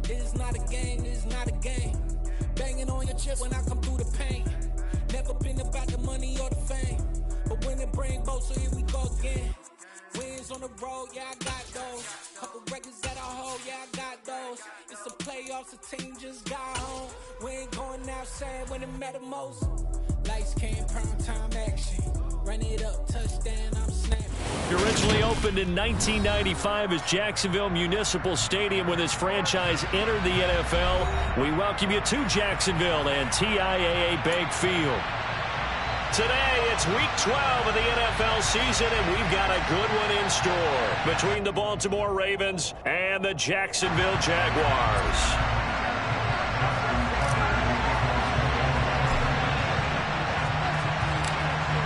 It's not a game, it's not a game. Banging on your chip when I come through the pain. Never been about the money or the fame. But when it bring both, so here we go again. Wins on the road, yeah, I got those. Couple records that I hold, yeah, I got those. It's the playoffs, the team just got home. We ain't going outside when it matter most. Lights came, prime time action. Run it up, touchdown, I'm snapping. Originally opened in 1995 as Jacksonville Municipal Stadium when this franchise entered the NFL. We welcome you to Jacksonville and TIAA Bank Field. Today, it's Week 12 of the NFL season, and we've got a good one in store between the Baltimore Ravens and the Jacksonville Jaguars.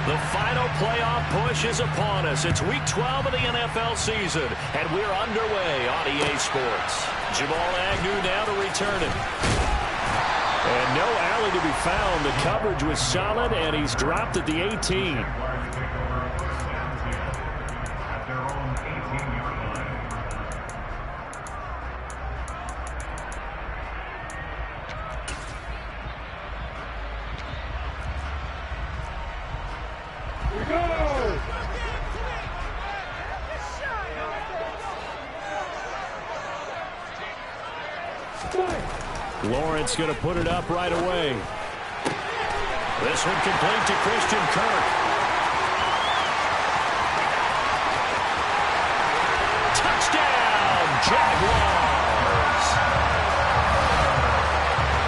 The final playoff push is upon us. It's Week 12 of the NFL season, and we're underway on EA Sports. Jamal Agnew now to return it. And no alley to be found. The coverage was solid, and he's dropped at the 18. Lawrence going to put it up right away. This one complete to Christian Kirk. Touchdown, Jaguars!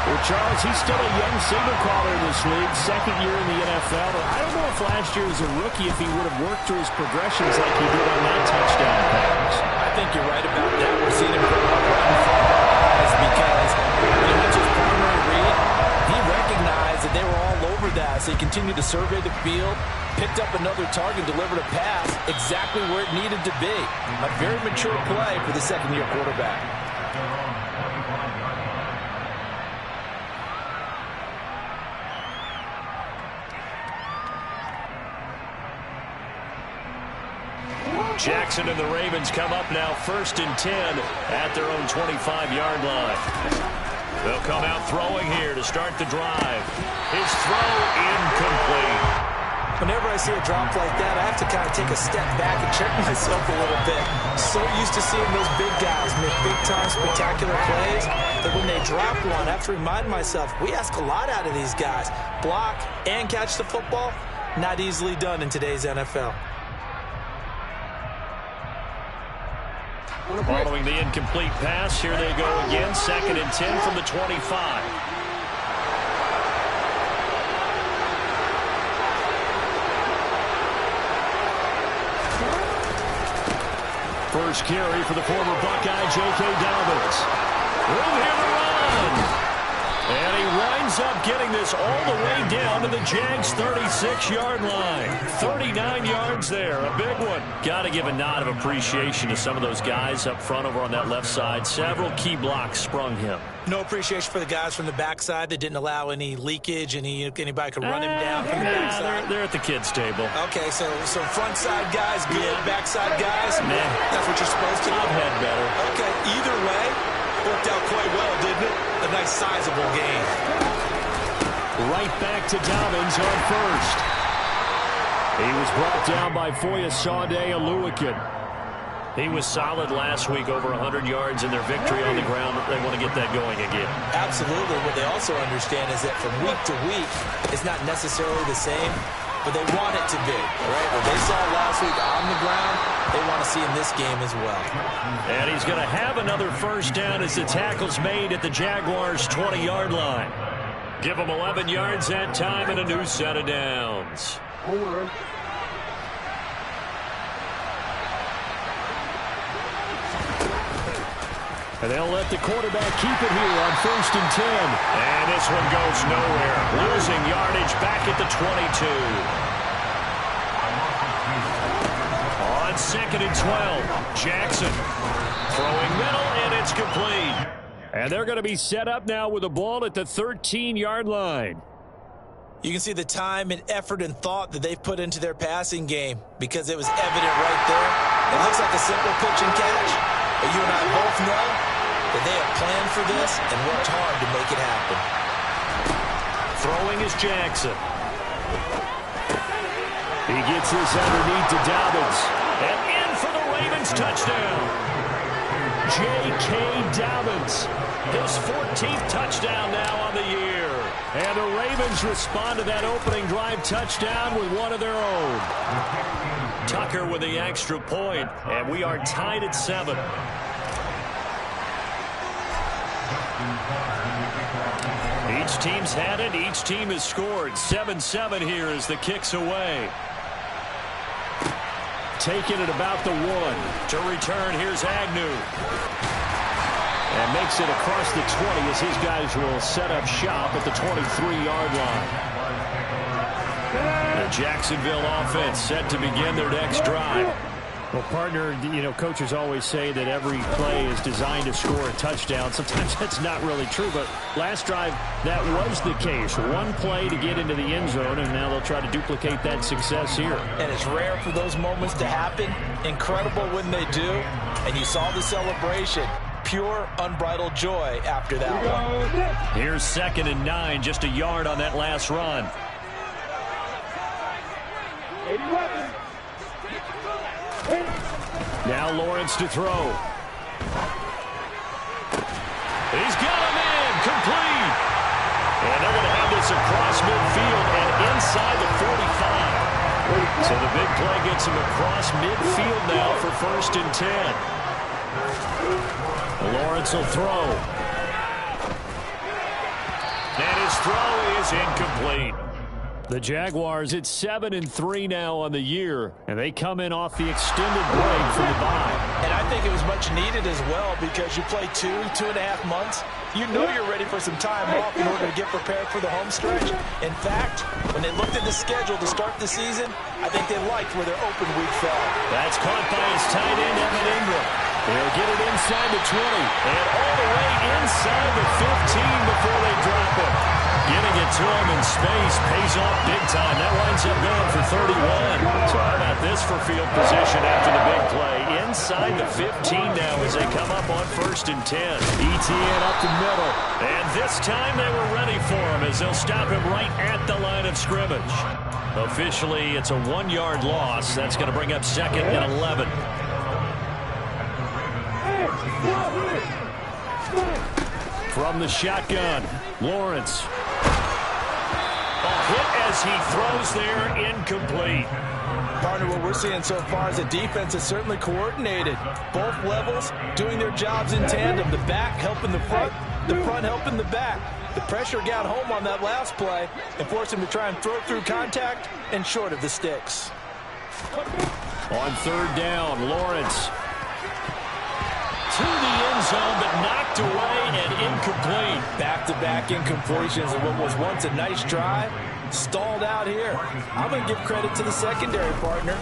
Well, Charles, he's still a young signal caller in this league, second year in the NFL. I don't know if last year as a rookie, if he would have worked through his progressions like he did on that touchdown pass. I think you're right about that. We're seeing him grow up right in front of our eyes because when he went to his primary read, he recognized that they were all over that. So he continued to survey the field, picked up another target, delivered a pass exactly where it needed to be. A very mature play for the second-year quarterback. Jackson and the Ravens come up now 1st and 10 at their own 25-yard line. They'll come out throwing here to start the drive. His throw incomplete. Whenever I see a drop like that, I have to kind of take a step back and check myself a little bit. So used to seeing those big guys make big-time spectacular plays that when they drop one, I have to remind myself, we ask a lot out of these guys. Block and catch the football, not easily done in today's NFL. Following the incomplete pass, here they go again. 2nd and 10 from the 25. First carry for the former Buckeye, J.K. Dobbins. Room here to run. And he winds up getting this all the way down to the Jags' 36-yard line. 39 yards there, a big one. Got to give a nod of appreciation to some of those guys up front over on that left side. Several key blocks sprung him. No appreciation for the guys from the backside that didn't allow any leakage, and anybody could run him down from the backside. They're at the kids' table. Okay, so front side guys good, backside guys, that's what you're supposed to do. I've had better. Okay, either way, worked out quite well, didn't it? A nice sizable gain. Right back to Dobbins on first. He was brought down by Foyesade Oluwakin. He was solid last week, over 100 yards in their victory on the ground. They want to get that going again. Absolutely. What they also understand is that from week to week, it's not necessarily the same, but they want it to be, right? What they saw last week on the ground, they want to see in this game as well. And he's going to have another first down as the tackle's made at the Jaguars' 20-yard line. Give them 11 yards that time and a new set of downs. And they'll let the quarterback keep it here on 1st and 10. And this one goes nowhere. Losing yardage back at the 22. On 2nd and 12, Jackson throwing middle, and it's complete. And they're going to be set up now with a ball at the 13-yard line. You can see the time and effort and thought that they've put into their passing game because it was evident right there. It looks like a simple pitch and catch, but you and I both know that they have planned for this and worked hard to make it happen. Throwing is Jackson. He gets this underneath to Dobbins. And in for the Ravens touchdown. J.K. Dobbins. His 14th touchdown now on the year. And the Ravens respond to that opening drive touchdown with one of their own. Tucker with the extra point, and we are tied at 7. Each team's had it. Each team has scored. 7-7 here as the kick's away. Taking it about the 1. To return, here's Agnew. And makes it across the 20 as his guys will set up shop at the 23-yard line. The Jacksonville offense set to begin their next drive. Well, partner, you know, coaches always say that every play is designed to score a touchdown. Sometimes that's not really true, but last drive, that was the case. One play to get into the end zone, and now they'll try to duplicate that success here. And it's rare for those moments to happen. Incredible when they do. And you saw the celebration. Pure, unbridled joy after that one. Here's 2nd and 9, just a yard on that last run. Now Lawrence to throw. He's got him in, complete. And they're going to have this across midfield and inside the 45. So the big play gets him across midfield now for 1st and 10. Lawrence will throw. And his throw is incomplete. The Jaguars at 7-3 now on the year, and they come in off the extended break from the bye. And I think it was much needed as well because you play 2.5 months. You know you're ready for some time off in order to get prepared for the home stretch. In fact, when they looked at the schedule to start the season, I think they liked where their open week fell. That's caught by his tight end, Evan Ingram. They'll get it inside the 20 and all the way inside the 15 before they drop it. Getting it to him in space pays off big time. That winds up going for 31. So how about this for field position after the big play? Inside the 15 now as they come up on 1st and 10. ETN up the middle. And this time they were ready for him as they'll stop him right at the line of scrimmage. Officially, it's a 1-yard loss. That's going to bring up 2nd and 11. From the shotgun, Lawrence. A hit as he throws there, incomplete. Partner, what we're seeing so far is the defense is certainly coordinated. Both levels doing their jobs in tandem. The back helping the front helping the back. The pressure got home on that last play and forced him to try and throw through contact and short of the sticks. On 3rd down, Lawrence. To the end zone, but knocked away and incomplete. Back-to-back incompletions of what was once a nice drive. Stalled out here. I'm going to give credit to the secondary partner.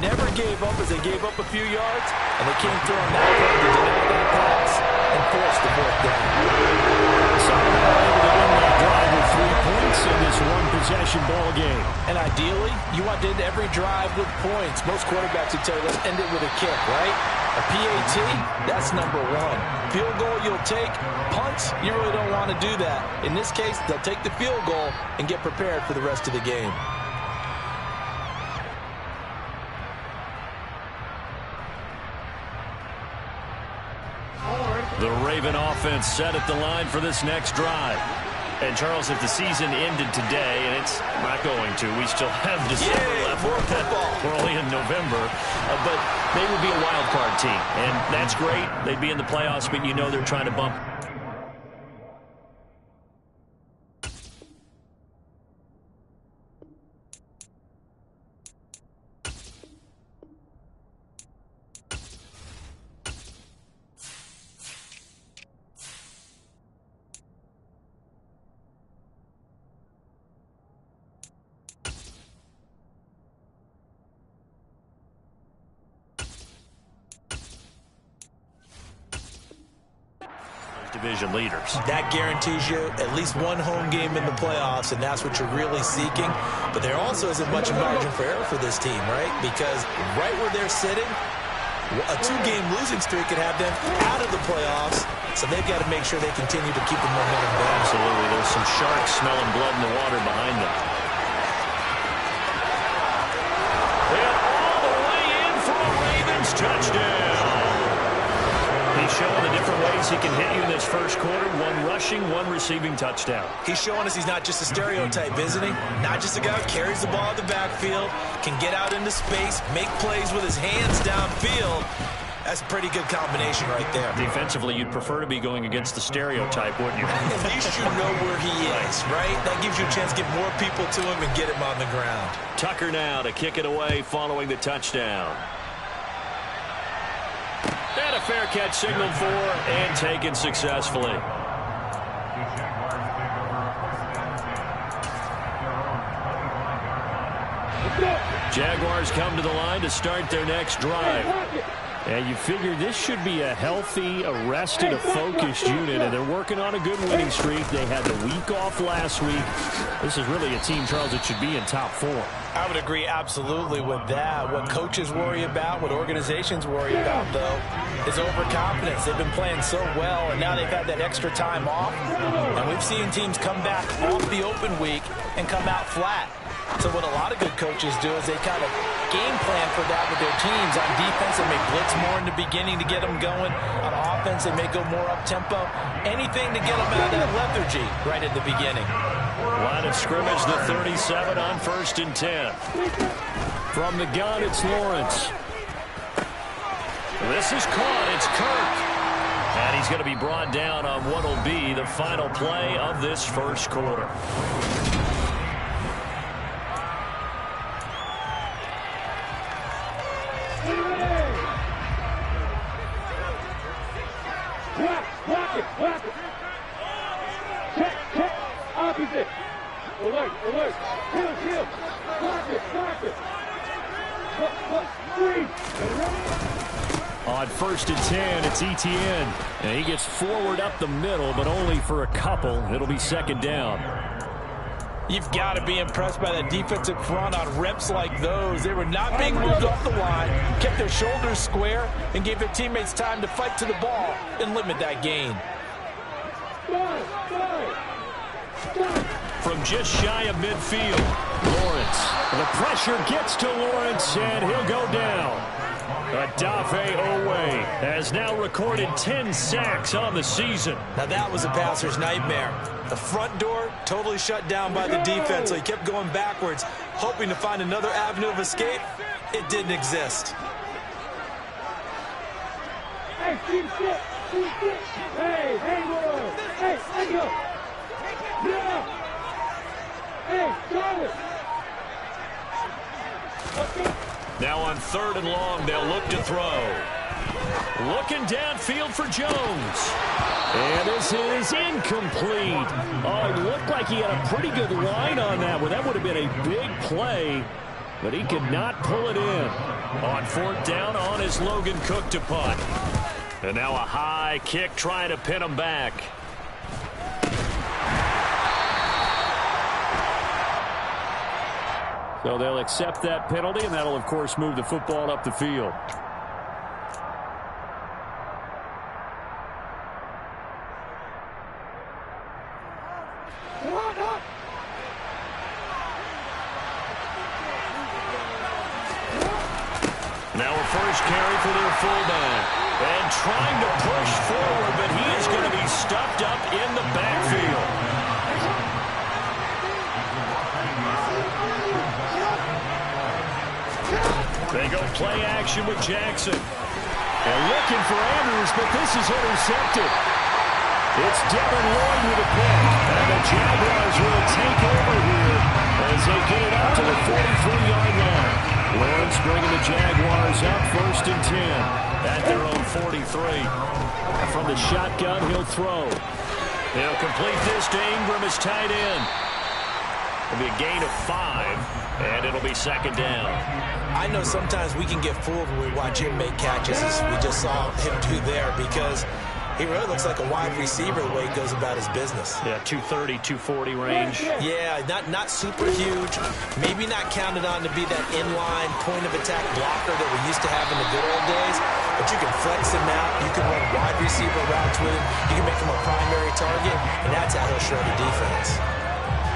Never gave up as they gave up a few yards, and they came through on that play to deny that pass and force the 4th down. So they're able to win that drive with 3 points in this one-possession ball game. And ideally, you want to end every drive with points. Most quarterbacks would tell you, let's end it with a kick, right? A PAT, that's number 1. Field goal you'll take. Punts, you really don't want to do that. In this case, they'll take the field goal and get prepared for the rest of the game. The Raven offense set at the line for this next drive. And, Charles, if the season ended today, and it's not going to, we still have December left. We're only in November. But they would be a wild card team. And that's great. They'd be in the playoffs, but you know they're trying to bump. Division leaders. That guarantees you at least one home game in the playoffs, and that's what you're really seeking. But there also isn't much margin for error for this team, right? Because right where they're sitting, a 2-game losing streak could have them out of the playoffs So they've got to make sure they continue to keep the momentum going. Absolutely. There's some sharks smelling blood in the water behind them. And all the way in for a Ravens touchdown. He's showing the different ways he can hit you in this first quarter. One rushing, one receiving touchdown. He's showing us he's not just a stereotype, isn't he? Not just a guy who carries the ball in the backfield, can get out into space, make plays with his hands downfield. That's a pretty good combination right there. Defensively, you'd prefer to be going against the stereotype, wouldn't you? At least you know where he is, right? That gives you a chance to get more people to him and get him on the ground. Tucker now to kick it away following the touchdown. And a fair catch signaled for and taken successfully. Jaguars come to the line to start their next drive. And you figure this should be a healthy, arrested, a focused unit, and they're working on a good winning streak. They had the week off last week. This is really a team, Charles, that should be in top 4. I would agree absolutely with that. What coaches worry about, what organizations worry about, though, is overconfidence. They've been playing so well, and now they've had that extra time off. And we've seen teams come back off the open week and come out flat. So what a lot of good coaches do is they kind of game plan for that with their teams. On defense, they may blitz more in the beginning to get them going. On offense, they may go more up-tempo. Anything to get them out of that lethargy right at the beginning. Line of scrimmage, the 37 on 1st and 10. From the gun, it's Lawrence. This is caught. It's Kirk. And he's going to be brought down on what will be the final play of this first quarter. On 1st and 10, it's Etienne. And he gets forward up the middle, but only for a couple. It'll be 2nd down. You've got to be impressed by that defensive front on reps like those. They were not being moved off the line, kept their shoulders square, and gave their teammates time to fight to the ball and limit that gain. From just shy of midfield, Lawrence. The pressure gets to Lawrence, and he'll go down. Odafe Oweh has now recorded 10 sacks on the season. Now that was a passer's nightmare. The front door totally shut down by the defense, so he kept going backwards, hoping to find another avenue of escape. It didn't exist. Hey, keep still. Hey, hang on. Hey, hang on. Yeah. Hey, Charlie. Now on 3rd and long, they'll look to throw. Looking downfield for Jones. And this is incomplete. Oh, it looked like he had a pretty good line on that one. That would have been a big play, but he could not pull it in. On 4th down, on is Logan Cook to punt. And now a high kick trying to pin him back. So they'll accept that penalty, and that'll, of course, move the football up the field. Now a first carry for their fullback. And trying to push forward, but he is going to be stuffed up in the backfield. They go play action with Jackson. And looking for Andrews, but this is intercepted. It's Devin Lloyd with a pick. And the Jaguars will take over here as they get it up to the 43-yard line. Lawrence bringing the Jaguars up 1st and 10 at their own 43. From the shotgun, he'll throw. He'll complete this to Ingram as tight end. It'll be a gain of 5, and it'll be 2nd down. I know sometimes we can get fooled when we watch him make catches, as we just saw him do there, because he really looks like a wide receiver the way he goes about his business. Yeah, 230, 240 range. Yeah, not super huge. Maybe not counted on to be that inline point-of-attack blocker that we used to have in the good old days. But but you can flex him out. You can run wide receiver routes with him. You can make him a primary target, and that's how he'll shred the defense.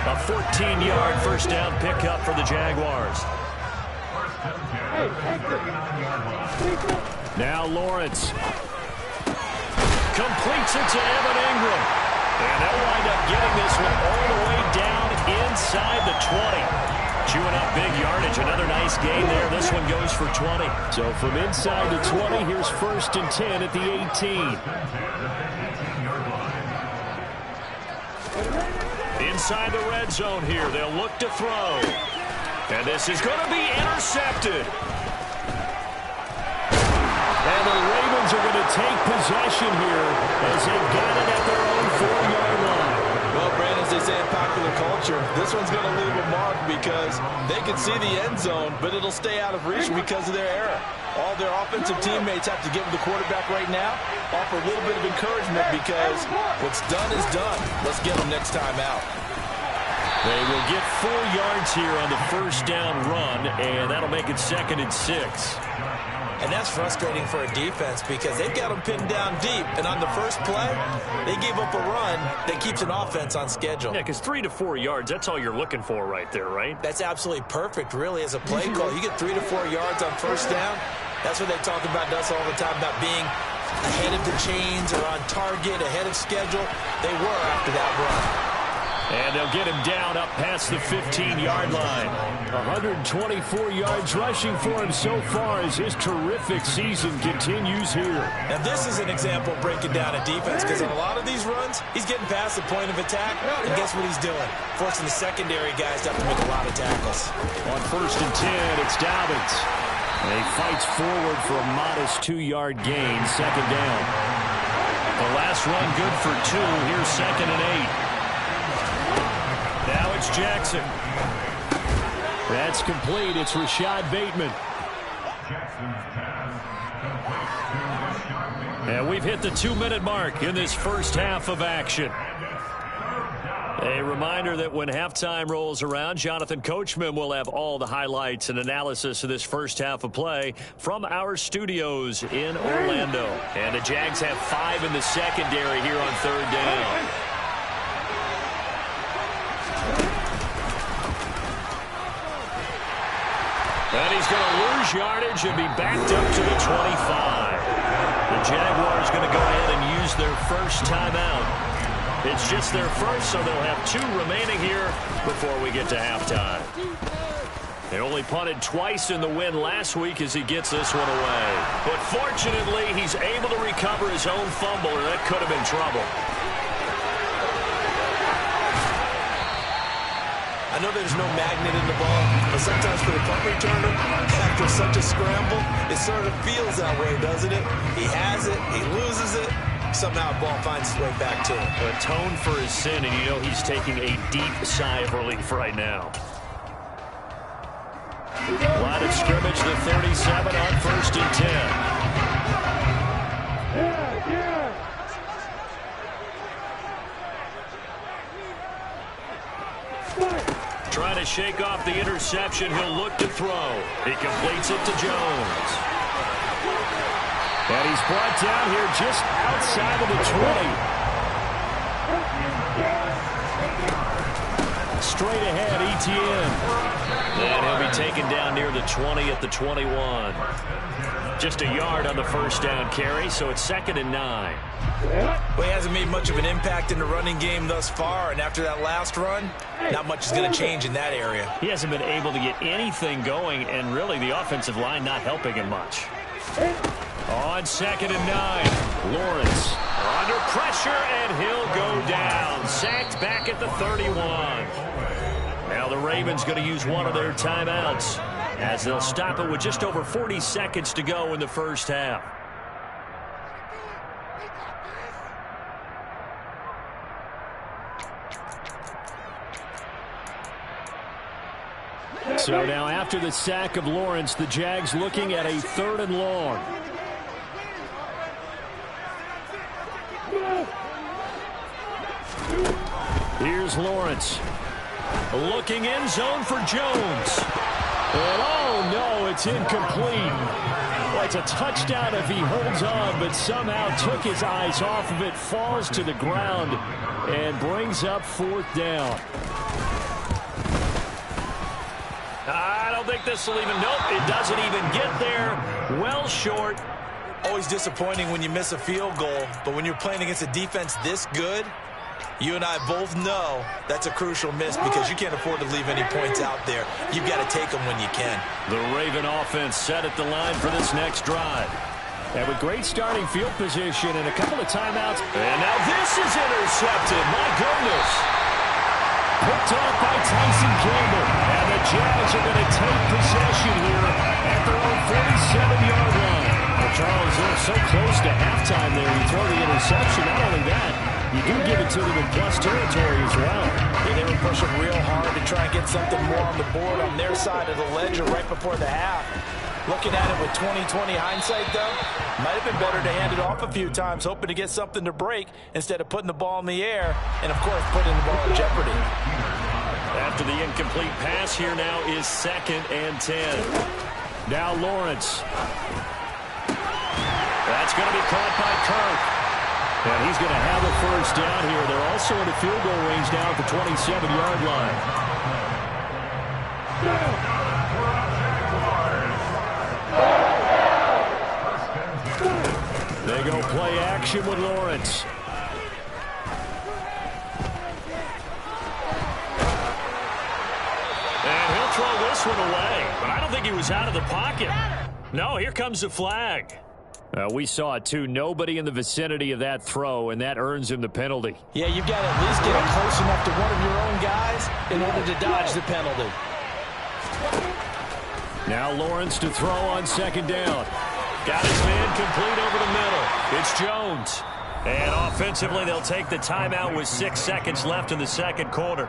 A 14-yard first down pickup for the Jaguars. Now Lawrence completes it to Evan Ingram. And they'll wind up getting this one all the way down inside the 20. Chewing up big yardage. Another nice gain there. This one goes for 20. So from inside the 20, here's 1st and 10 at the 18. Inside the red zone here. They'll look to throw. And this is going to be intercepted. And the Ravens are going to take possession here as they've got it at their own 4-yard line. Well, Brandon, as they say in popular culture, this one's going to leave a mark because they can see the end zone, but it'll stay out of reach because of their error. All their offensive teammates have to give the quarterback right now, offer a little bit of encouragement because what's done is done. Let's get them next time out. They will get 4 yards here on the first down run, and that'll make it 2nd and 6. And that's frustrating for a defense because they've got them pinned down deep. And on the first play, they gave up a run that keeps an offense on schedule. Yeah, because 3 to 4 yards, that's all you're looking for right there, right? That's absolutely perfect, really, as a play call. You get 3 to 4 yards on first down. That's what they talk about us all the time, about being ahead of the chains or on target, ahead of schedule. They were after that run. And they'll get him down up past the 15-yard line. 124 yards rushing for him so far as his terrific season continues here. Now, this is an example of breaking down a defense because on a lot of these runs, he's getting past the point of attack, and guess what he's doing? Forcing the secondary guys to have to make a lot of tackles. On 1st and 10, it's Dobbins. And he fights forward for a modest 2-yard gain, 2nd down. The last run good for 2. Here's 2nd and 8. Now it's Jackson. That's complete. It's Rashad Bateman. And we've hit the 2-minute mark in this first half of action. A reminder that when halftime rolls around, Jonathan Coachman will have all the highlights and analysis of this first half of play from our studios in Orlando. And the Jags have 5 in the secondary here on 3rd down. And he's going to lose yardage and be backed up to the 25. The Jaguars going to go ahead and use their first timeout. It's just their first, so they'll have 2 remaining here before we get to halftime. They only punted twice in the win last week as he gets this one away. But fortunately, he's able to recover his own fumble, or that could have been trouble. I know there's no magnet in the ball, but sometimes for the punt returner, after such a scramble, it sort of feels that way, doesn't it? He has it, he loses it, somehow the ball finds its way back to him. Atone for his sin, and you know he's taking a deep sigh of relief right now. Line of scrimmage, the 37 on 1st and 10. Trying to shake off the interception. He'll look to throw. He completes it to Jones. And he's brought down here just outside of the 20. Straight ahead, Etienne. And he'll be taken down near the 20 at the 21. Just a yard on the first down carry, so it's 2nd and 9. Well, he hasn't made much of an impact in the running game thus far, and after that last run, not much is going to change in that area. He hasn't been able to get anything going, and really the offensive line not helping him much. On 2nd and 9, Lawrence under pressure, and he'll go down. Sacked back at the 31. Now the Ravens going to use one of their timeouts as they'll stop it with just over 40 seconds to go in the first half. So now after the sack of Lawrence, the Jags looking at a 3rd and long. Here's Lawrence. Looking in zone for Jones. And oh no, it's incomplete. Boy, It's a touchdown if he holds on, but somehow took his eyes off of it, falls to the ground, and brings up 4th down. I don't think this will even, nope, it doesn't even get there. Well short. Always disappointing when you miss a field goal, but when you're playing against a defense this good, you and I both know that's a crucial miss because you can't afford to leave any points out there. You've got to take them when you can. The Raven offense set at the line for this next drive. And with great starting field position and a couple of timeouts. And now this is intercepted. My goodness. Picked off by Tyson Campbell. And the Jags are going to take possession here at their own 47-yard line. Well, Charles, they're so close to halftime there. You throw the interception. Not only that, you do give it to them in plus territory as well. Yeah, they were pushing real hard to try and get something more on the board on their side of the ledger right before the half. Looking at it with 20/20 hindsight, though, might have been better to hand it off a few times, hoping to get something to break instead of putting the ball in the air and, of course, putting the ball in jeopardy. After the incomplete pass, here now is 2nd and 10. Now Lawrence. That's going to be caught by Kirk. And he's going to have a 1st down here. They're also in the field goal range now at the 27-yard line. They go play action with Lawrence. And he'll throw this one away. But I don't think he was out of the pocket. No, here comes the flag. We saw it, too. Nobody in the vicinity of that throw, and that earns him the penalty. Yeah, you've got to at least get it close enough to one of your own guys in order to dodge the penalty. Now Lawrence to throw on 2nd down. Got his man complete over the middle. It's Jones. And offensively, they'll take the timeout with 6 seconds left in the 2nd quarter.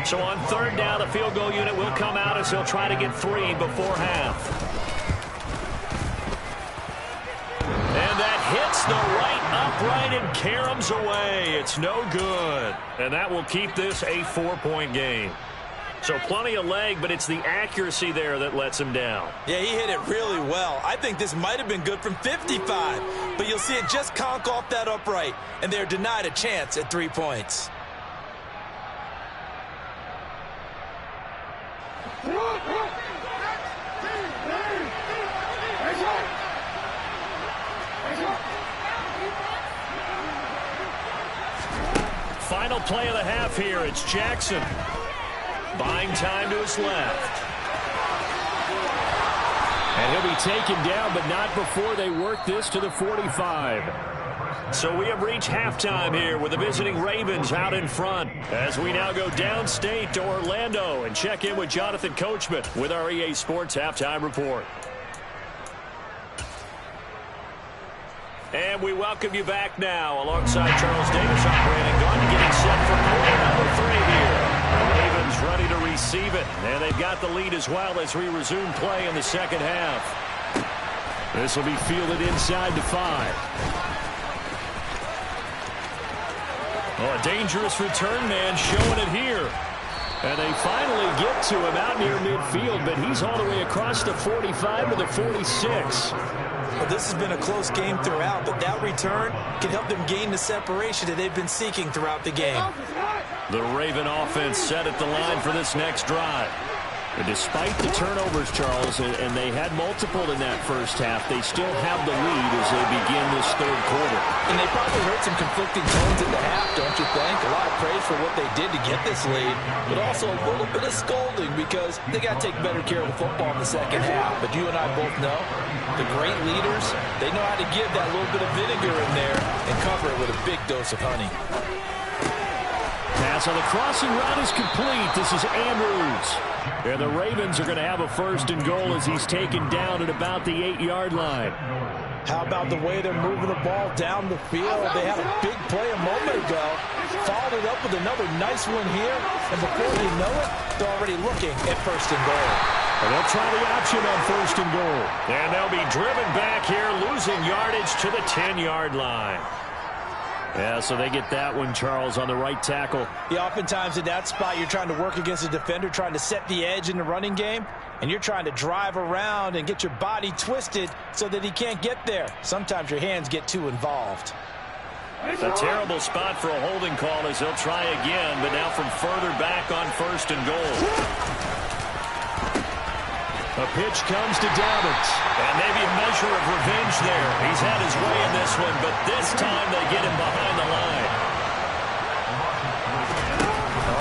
So on 3rd down, the field goal unit will come out as he'll try to get 3 before half. And that hits the right upright and caroms away. It's no good. And that will keep this a 4-point game. So plenty of leg, but it's the accuracy there that lets him down. Yeah, he hit it really well. I think this might have been good from 55. But you'll see it just conk off that upright. And they're denied a chance at 3 points. Final play of the half here. It's Jackson. Buying time to his left. And he'll be taken down, but not before they work this to the 45. So we have reached halftime here with the visiting Ravens out in front. As we now go downstate to Orlando and check in with Jonathan Coachman with our EA Sports Halftime Report. And we welcome you back now alongside Charles Davis on Brandon Gaudin getting set for quarter number 3 here. The Ravens ready to receive it, and they've got the lead as well as we resume play in the 2nd half. This will be fielded inside the 5. Oh, a dangerous return man showing it here. And they finally get to him out near midfield, but he's all the way across the 45 to the 46. Well, this has been a close game throughout, but that return can help them gain the separation that they've been seeking throughout the game. The Raven offense set at the line for this next drive. And despite the turnovers, Charles, and they had multiple in that first half, they still have the lead as they begin this 3rd quarter. And they probably heard some conflicting tones at the half, don't you think? A lot of praise for what they did to get this lead, but also a little bit of scolding because they got to take better care of the football in the 2nd half. But you and I both know the great leaders, they know how to give that little bit of vinegar in there and cover it with a big dose of honey. Pass on the crossing route is complete. This is Andrews. And the Ravens are going to have a 1st and goal as he's taken down at about the 8-yard line. How about the way they're moving the ball down the field? They had a big play a moment ago. Followed it up with another nice one here. And before you know it, they're already looking at 1st and goal. And they'll try the option on 1st and goal. And they'll be driven back here, losing yardage to the 10-yard line. Yeah, so they get that one, Charles, on the right tackle. Yeah, oftentimes in that spot, you're trying to work against a defender, trying to set the edge in the running game, and you're trying to drive around and get your body twisted so that he can't get there. Sometimes your hands get too involved. A terrible spot for a holding call as he'll try again, but now from further back on 1st and goal. A pitch comes to Dobbins, and maybe a measure of revenge there. He's had his way in this one, but this time they get him behind the line.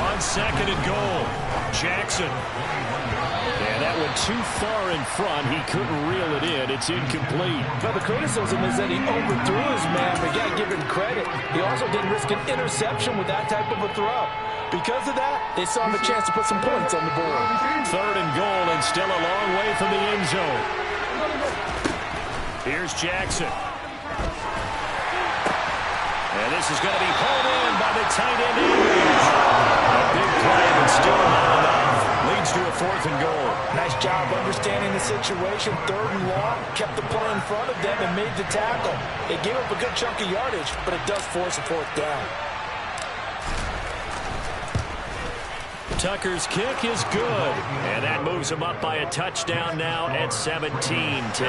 On 2nd and goal, Jackson. And that went too far in front. He couldn't reel it in. It's incomplete. Now, the criticism is that he overthrew his man, but you got to give him credit. He also didn't risk an interception with that type of a throw. Because of that, they saw him a chance to put some points on the board. 3rd and goal, and still a long way from the end zone. Here's Jackson. And this is going to be hauled in by the tight end, Andrews. A big play, but still not enough. Leads to a 4th and goal. Nice job understanding the situation. 3rd and long, kept the play in front of them and made the tackle. It gave up a good chunk of yardage, but it does force a 4th down. Tucker's kick is good, and that moves him up by a touchdown now at 17-10.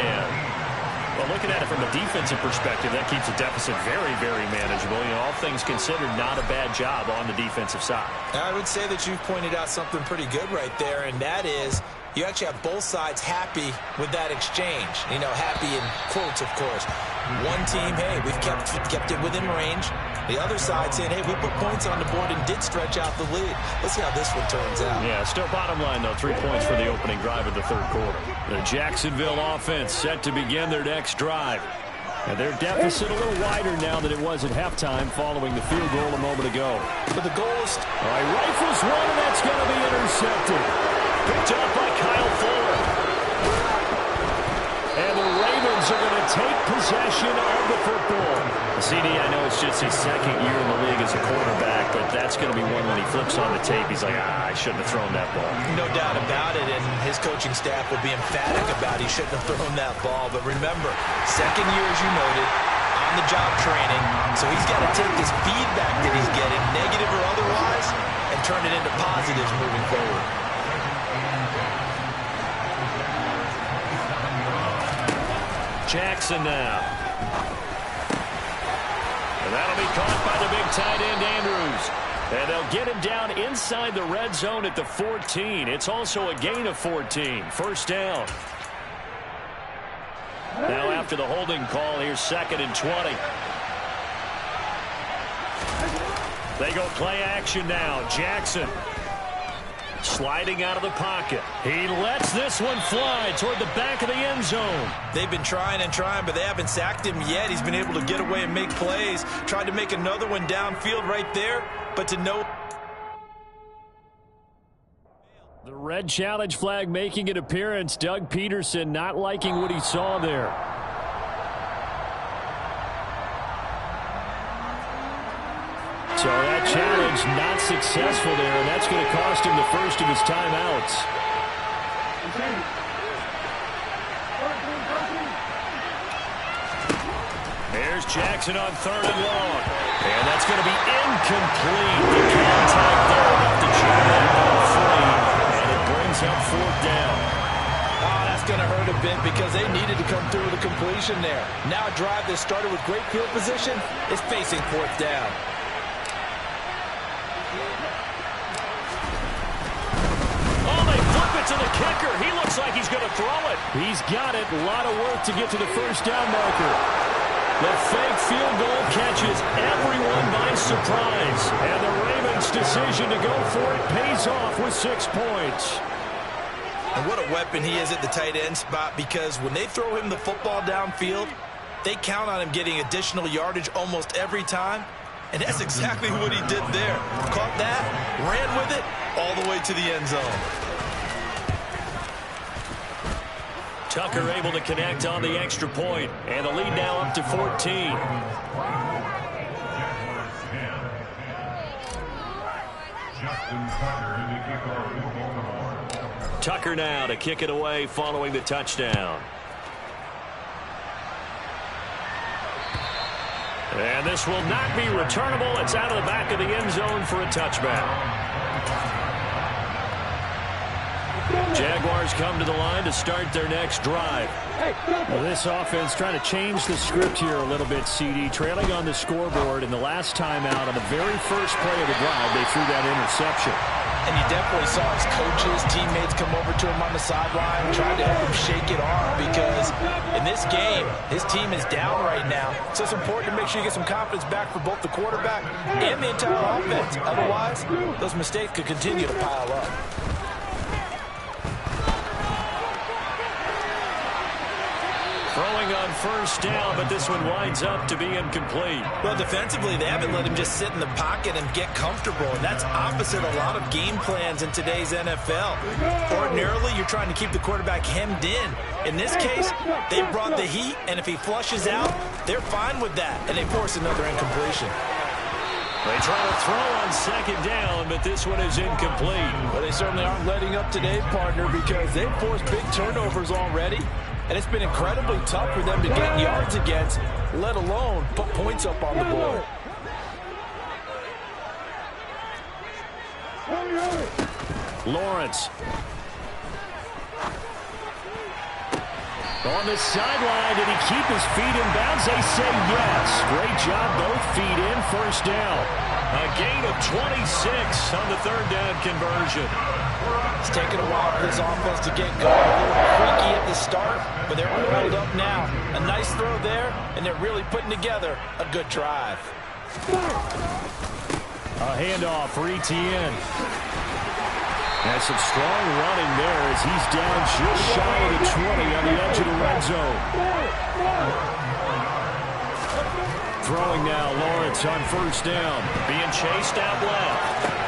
Well, looking at it from a defensive perspective, that keeps the deficit very, very manageable. You know, all things considered, not a bad job on the defensive side. I would say that you've pointed out something pretty good right there, and that is you actually have both sides happy with that exchange. You know, happy in quotes, of course. One team, hey, we've kept it within range. The other side saying, hey, we put points on the board and did stretch out the lead. Let's see how this one turns out. Yeah, still bottom line, though. 3 points for the opening drive of the 3rd quarter. The Jacksonville offense set to begin their next drive. And their deficit a little wider now than it was at halftime following the field goal a moment ago. But the goal is... All right, rifles one, and that's going to be intercepted. Picked up by Kyle Fuller. And the Ravens are going to take possession of the football. CD, I know it's just his 2nd year in the league as a quarterback, but that's going to be one when he flips on the tape. He's like, I shouldn't have thrown that ball. No doubt about it, and his coaching staff will be emphatic about he shouldn't have thrown that ball. But remember, 2nd year, as you noted, on-the-job training, so he's got to take this feedback that he's getting, negative or otherwise, and turn it into positives moving forward. Jackson now. And that'll be caught by the big tight end, Andrews. And they'll get him down inside the red zone at the 14. It's also a gain of 14. 1st down. Now after the holding call, here's 2nd and 20. They go play action now. Jackson sliding out of the pocket. He lets this one fly toward the back of the end zone. They've been trying and trying, but they haven't sacked him yet. He's been able to get away and make plays. Tried to make another one downfield right there, but to no... The red challenge flag making an appearance. Doug Peterson not liking what he saw there. So that challenge not successful there, and that's going to cost him the first of his timeouts. There's Jackson on 3rd and long. And that's going to be incomplete. The contact there enough to jam that ball free, and it brings up 4th down. Oh, that's going to hurt a bit because they needed to come through with a completion there. Now a drive that started with great field position is facing 4th down. To the kicker. He looks like he's going to throw it. He's got it. A lot of work to get to the 1st down marker. The fake field goal catches everyone by surprise. And the Ravens' decision to go for it pays off with 6 points. And what a weapon he is at the tight end spot, because when they throw him the football downfield, they count on him getting additional yardage almost every time. And that's exactly what he did there. Caught that, ran with it, all the way to the end zone. Tucker able to connect on the extra point, and the lead now up to 14. Tucker now to kick it away following the touchdown. And this will not be returnable. It's out of the back of the end zone for a touchback. Jaguars come to the line to start their next drive. Well, this offense trying to change the script here a little bit, CD. Trailing on the scoreboard, and the last time out on the very first play of the drive, they threw that interception. And you definitely saw his coaches, teammates come over to him on the sideline, tried to help him shake it off because in this game, his team is down right now. So it's important to make sure you get some confidence back for both the quarterback and the entire offense. Otherwise, those mistakes could continue to pile up. Throwing on first down, but this one winds up to be incomplete. Well, defensively, they haven't let him just sit in the pocket and get comfortable, and that's opposite a lot of game plans in today's NFL. Ordinarily, you're trying to keep the quarterback hemmed in. In this case, they brought the heat, and if he flushes out, they're fine with that, and they force another incompletion. They try to throw on second down, but this one is incomplete. Well, they certainly aren't letting up today, partner, because they've forced big turnovers already. And it's been incredibly tough for them to get yards against, let alone put points up on the board. Lawrence. On the sideline, did he keep his feet in bounds? They say yes. Great job, both feet in, first down. A gain of 26 on the third down conversion. It's taken a while for this offense to get going. A little creaky at the start, but they're oiled up now. A nice throw there, and they're really putting together a good drive. A handoff for Etienne. That's some strong running there as he's down just shy of the 20 on the edge of the red zone. Throwing now, Lawrence on first down. Being chased out left.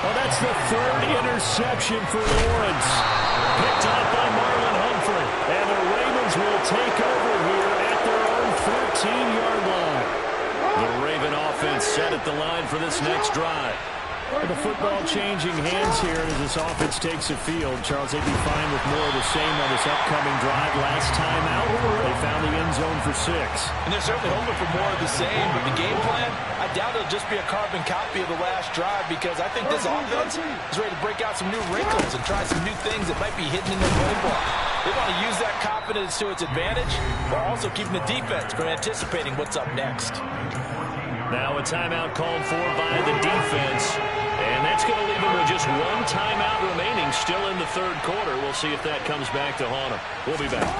Oh, that's the third interception for Lawrence. Picked up by Marlon Humphrey. And the Ravens will take over here at their own 14-yard line. The Raven offense set at the line for this next drive. The football changing hands here as this offense takes the field. Charles, they'd be fine with more of the same on this upcoming drive. Last time out, they found the end zone for 6. And they're certainly hoping for more of the same, but the game plan, I doubt it'll just be a carbon copy of the last drive because I think this offense is ready to break out some new wrinkles and try some new things that might be hidden in their playbook. They want to use that confidence to its advantage while also keeping the defense from anticipating what's up next. Now a timeout called for by the defense. And that's going to leave them with just one timeout remaining still in the third quarter. We'll see if that comes back to haunt them. We'll be back.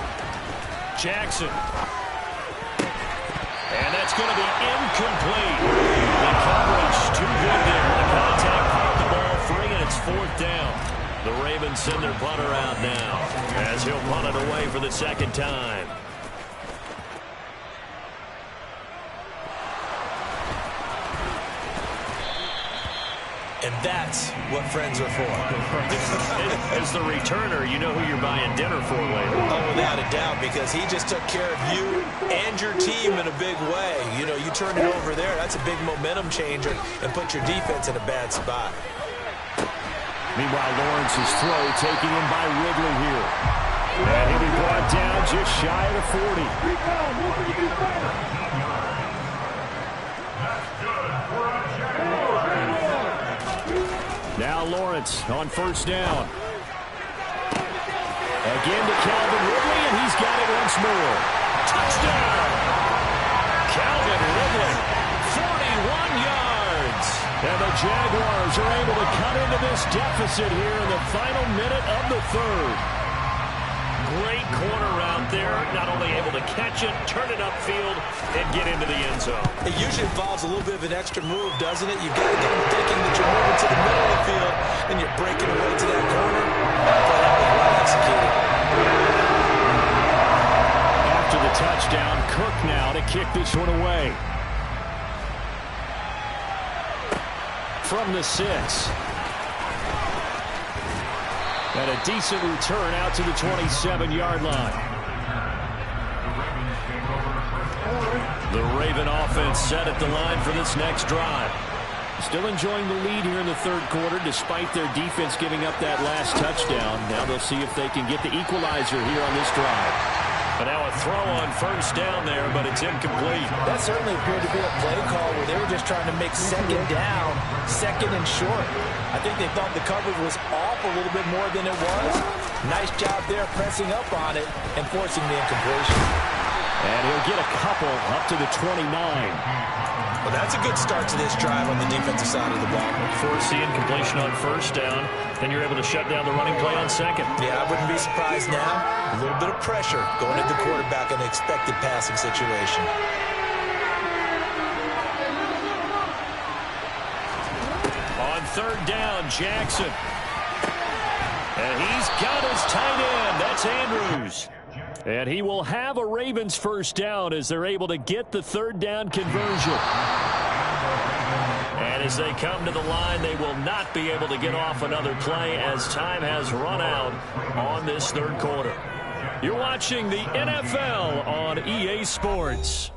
Jackson. And that's going to be incomplete. The coverage too good there. The contact caught the ball free, and it's fourth down. The Ravens send their punter out now as he'll punt it away for the second time. And that's what friends are for. As the returner, you know who you're buying dinner for later. Oh, without a doubt, because he just took care of you and your team in a big way. You know, you turn it over there, that's a big momentum changer and put your defense in a bad spot. Meanwhile, Lawrence's throw taken in by Ridley here. And he'll be brought down just shy of the 40. Now Lawrence on first down. Again to Calvin Ridley, and he's got it once more. Touchdown! Calvin Ridley, 41 yards. And the Jaguars are able to cut into this deficit here in the final minute of the third. Great corner route there. Not only able to catch it, turn it upfield, and get into the end zone. It usually involves a little bit of an extra move, doesn't it? You've got to get them thinking that you're moving to the middle of the field, and you're breaking away to that corner. But that was well executed. After the touchdown, Cook now to kick this one away. From the 6. And a decent return out to the 27-yard line. The Raven offense set at the line for this next drive. Still enjoying the lead here in the third quarter despite their defense giving up that last touchdown. Now they'll see if they can get the equalizer here on this drive. And now a throw on first down there, but it's incomplete. That certainly appeared to be a play call where they were just trying to make second down, second and short. I think they thought the coverage was off a little bit more than it was. Nice job there pressing up on it and forcing the incompletion. And he'll get a couple up to the 29. Well, that's a good start to this drive on the defensive side of the ball. Force the incompletion on first down, then you're able to shut down the running play on second. Yeah, I wouldn't be surprised now. A little bit of pressure going at the quarterback in an expected passing situation. On third down, Jackson. And he's got his tight end. That's Andrews. And he will have a Ravens first down as they're able to get the third down conversion. And as they come to the line, they will not be able to get off another play as time has run out on this third quarter. You're watching the NFL on EA Sports.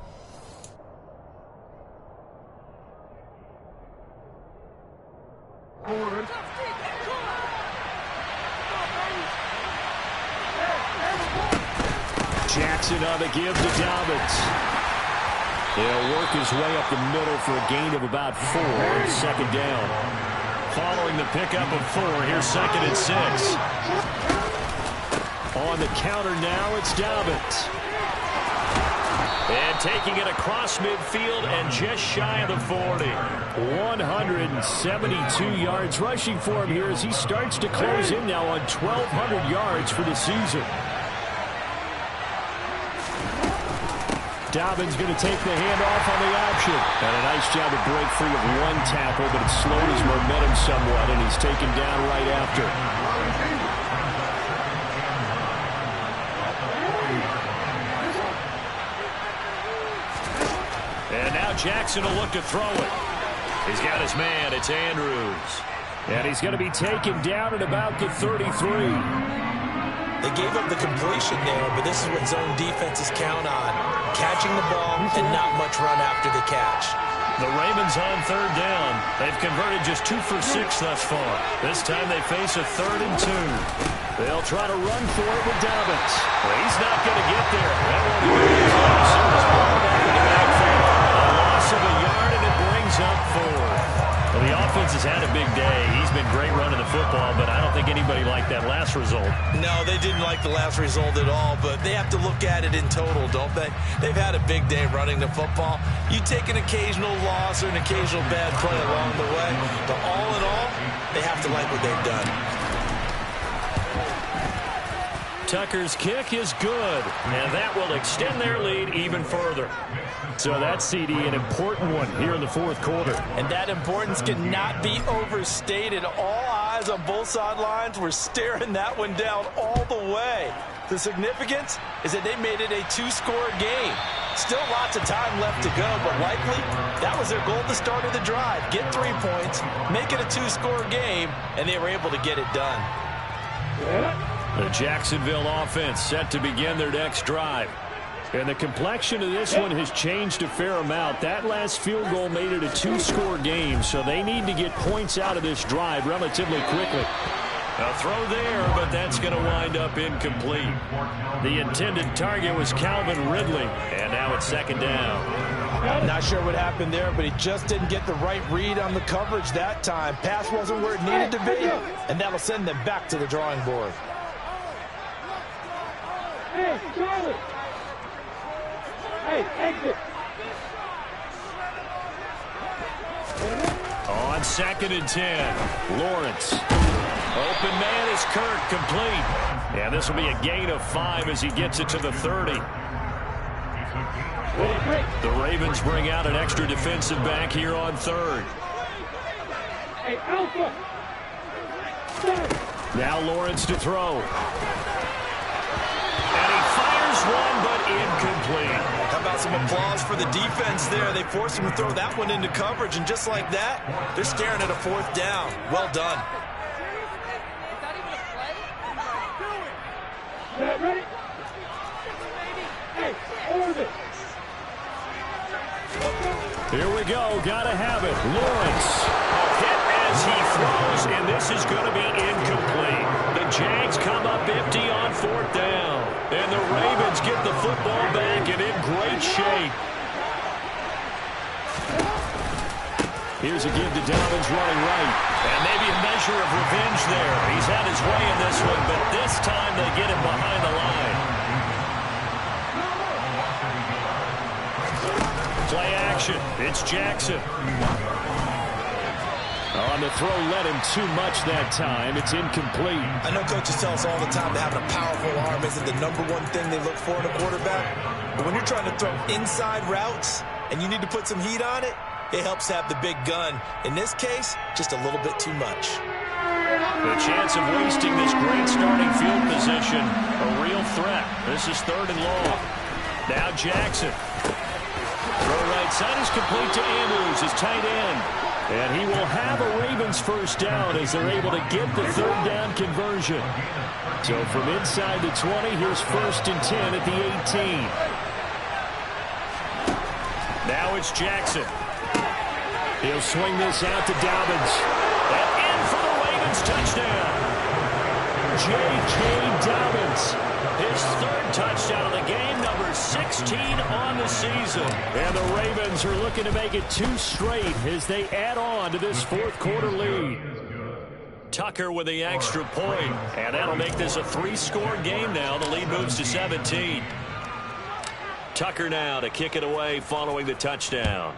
Jackson on the give to Dobbins. He'll work his way up the middle for a gain of about 4 on second down. Following the pickup of 4, here's 2nd and 6. On the counter now, it's Dobbins. And taking it across midfield and just shy of the 40. 172 yards rushing for him here as he starts to close in now on 1,200 yards for the season. Dobbins going to take the handoff on the option. And a nice job to break free of one tackle, but it slowed his momentum somewhat, and he's taken down right after. And now Jackson will look to throw it. He's got his man. It's Andrews. And he's going to be taken down at about the 33. They gave up the completion there, but this is what zone defenses count on. Catching the ball and not much run after the catch. The Ravens on third down. They've converted just 2 for 6 thus far. This time they face a 3rd and 2. They'll try to run for it with Dobbins. Well, he's not going to get there. That won't be very close. It was ball back in the backfield. A loss of a yard, and it brings up 4. Well, the offense has had a big day. He's been great running the football, but I don't think anybody liked that last result. No, they didn't like the last result at all, but they have to look at it in total, don't they? They've had a big day running the football. You take an occasional loss or an occasional bad play along the way, but all in all, they have to like what they've done. Tucker's kick is good, and that will extend their lead even further. So that's, CD, an important one here in the fourth quarter. And that importance cannot be overstated. All eyes on both sidelines were staring that one down all the way. The significance is that they made it a 2-score game. Still lots of time left to go, but likely that was their goal at the start of the drive. Get 3 points, make it a 2-score game, and they were able to get it done. The Jacksonville offense set to begin their next drive. And the complexion of this one has changed a fair amount. That last field goal made it a 2-score game, so they need to get points out of this drive relatively quickly. A throw there, but that's going to wind up incomplete. The intended target was Calvin Ridley, and now it's 2nd down. I'm not sure what happened there, but he just didn't get the right read on the coverage that time. Pass wasn't where it needed to be, and that'll send them back to the drawing board. Hey, Charlie! Hey, exit! On 2nd and 10, Lawrence. Open man is Kirk, complete. And this will be a gain of 5 as he gets it to the 30. The Ravens bring out an extra defensive back here on 3rd. Hey, Alpha! Now Lawrence to throw. And he fires one, but incomplete. How about some applause for the defense there? They forced him to throw that one into coverage, and just like that, they're staring at a 4th down. Well done. Ready? Hey, orbit! Here we go. Gotta have it. Lawrence hit as he throws, and this is going to be incomplete. The Jags come up empty on 4th down. And the Ravens get the football back and in great shape. Here's a give to Dobbins running right. And maybe a measure of revenge there. He's had his way in this one, but this time they get him behind the line. Play action. It's Jackson. On the throw, led him too much that time. It's incomplete. I know coaches tell us all the time that having a powerful arm isn't the #1 thing they look for in a quarterback. But when you're trying to throw inside routes and you need to put some heat on it, it helps to have the big gun. In this case, just a little bit too much. The chance of wasting this great starting field position, a real threat. This is 3rd and long. Now Jackson. Throw right side is complete to Andrews, his tight end. And he will have a Ravens first down as they're able to get the 3rd down conversion. So from inside the 20, here's 1st and 10 at the 18. Now it's Jackson. He'll swing this out to Dobbins. And in for the Ravens touchdown. J.K. Dobbins. His 3rd touchdown of the game, number 16 on the season. And the Ravens are looking to make it 2 straight as they add on to this 4th quarter lead. Tucker with the extra point, and that'll make this a 3-score game now. The lead moves to 17. Tucker now to kick it away following the touchdown.